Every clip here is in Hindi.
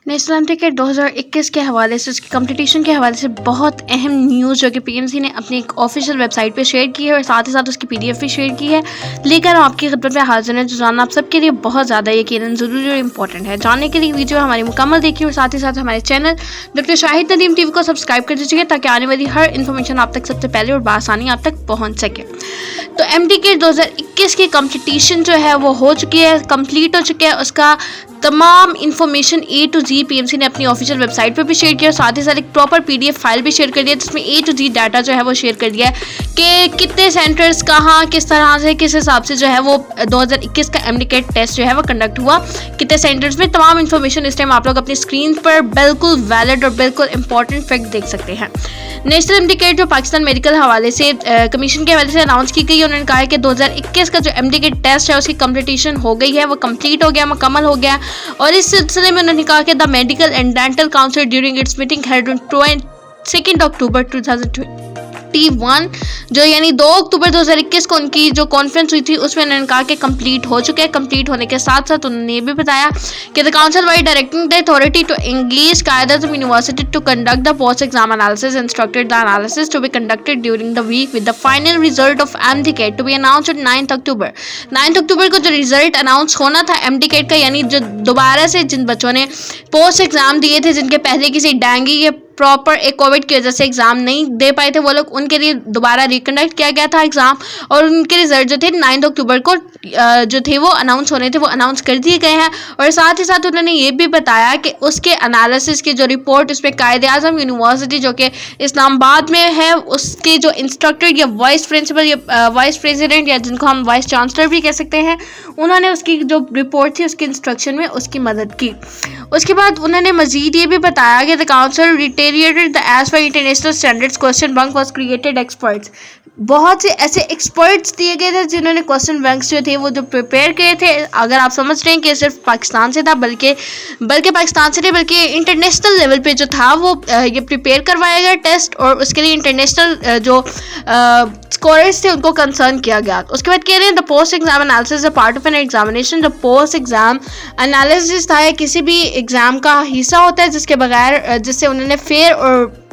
नेशनल एमटीकेट 2021 के हवाले से, उसकी कंपटीशन के हवाले से बहुत अहम न्यूज़ जो कि पीएमसी ने अपनी एक ऑफिशियल वेबसाइट पे शेयर की है और साथ ही साथ उसकी पीडीएफ भी शेयर की है, लेकर आपकी खिदमत में हाजिर है, जो जानना आप सबके लिए बहुत ज़्यादा यकीनन ज़रूरी और इंपॉर्टेंट है। जानने के लिए वीडियो हमारी मुकम्मल देखिए और साथ ही साथ हमारे channel doctor Shahid Nadeem TV को सब्सक्राइब कर दीजिए ताकि आने वाली हर इन्फॉर्मेशन आप तक सबसे पहले और बआसानी आप तक पहुँच सके। तो एमटीकेट 2021 की कंपटीशन जो है वो हो चुकी है, कंप्लीट हो चुकी है। उसका तमाम information A to Z PMC ने अपनी ऑफिशियल वेबसाइट पर भी शेयर किया और साथ ही साथ एक प्रॉपर पीडीएफ फाइल भी शेयर कर दिया जिसमें A to Z डाटा जो है वो शेयर कर दिया है कि कितने सेंटर्स कहाँ किस तरह से किस हिसाब से जो है वो 2021 का एमटीकेट टेस्ट जो है वो कंडक्ट हुआ, कितने सेंटर्स में। तमाम इन्फॉर्मेशन इस टाइम आप लोग अपनी स्क्रीन पर बिल्कुल वैलिड और बिल्कुल इंपॉर्टेंट फैक्ट देख सकते हैं। नेशनल एमटीकेट जो पाकिस्तान मेडिकल हवाले से कमीशन के हवाले से अनाउंस की गई, उन्होंने कहा है कि 2021 का जो एमटीकेट टेस्ट है उसकी कंप्लीटेशन हो गई है, वो कंप्लीट हो गया, मुकम्मल हो गया। और इस सिलसिले में उन्होंने कहा कि the medical and dental council during its meeting held on 2 अक्टूबर 2021 जो यानी 2 अक्टूबर 2021 को उनकी जो कॉन्फ्रेंस हुई थी उसमें उन्होंने कहा कि कंप्लीट हो चुके हैं। कंप्लीट होने के साथ साथ उन्होंने ये भी बताया कि the council wise directing the authority to engage cadres of university to conduct the post exam analysis instructed the analysis to be conducted during the week with the final result of एमटीकेट to be announced on 9 October. 9 अक्टूबर को जो रिजल्ट अनाउंस होना था एमटीकेट का, यानी जो दोबारा से जिन बच्चों ने पोस्ट एग्जाम दिए थे, जिनके पहले किसी डेंगू या प्रॉपर एक कोविड की वजह से एग्जाम नहीं दे पाए थे, वो लोग उनके लिए दोबारा रिकंडक्ट किया गया था एग्जाम और उनके रिजल्ट जो थे 9 अक्टूबर को जो थे वो अनाउंस होने थे, वो अनाउंस कर दिए गए हैं। और साथ ही साथ उन्होंने ये भी बताया कि उसके एनालिसिस की जो रिपोर्ट उसमें कायद-ए-आज़म यूनिवर्सिटी जो कि इस्लामाबाद में है, उसके जो इंस्ट्रक्टर या वाइस प्रिंसिपल या वाइस प्रेसिडेंट या जिनको हम वाइस चांसलर भी कह सकते हैं, उन्होंने उसकी जो रिपोर्ट थी उसकी इंस्ट्रक्शन में उसकी मदद की। उसके बाद उन्होंने मजीद ये भी बताया कि the council reiterated the as per international standards question bank was created experts. बहुत से ऐसे एक्सपर्ट्स दिए गए थे जिन्होंने क्वेश्चन बैंक्स जो थे वो जो प्रिपेयर किए थे। अगर आप समझ रहे हैं कि सिर्फ पाकिस्तान से था, बल्कि पाकिस्तान से नहीं बल्कि इंटरनेशनल लेवल पे जो था वो ये प्रिपेयर करवाया गया टेस्ट और उसके लिए इंटरनेशनल जो स्कोरर्स थे उनको कंसर्न किया गया। उसके बाद कह रहे हैं the post exam analysis a part of an examination. जो पोस्ट एग्जाम एनालिसिस था किसी भी एग्जाम का हिस्सा होता है जिसके बगैर जिससे उन्होंने फेयर और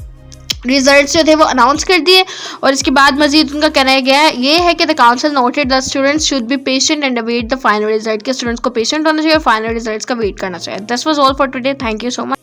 रिजल्ट्स जो थे वो अनाउंस कर दिए। और इसके बाद मजीद उनका कहना गया है ये है कि the council noted the students should be patient and await the final result, के स्टूडेंट्स को पेशेंट होना चाहिए और फाइनल रिजल्ट्स का वेट करना चाहिए। This was all for today, thank you so much.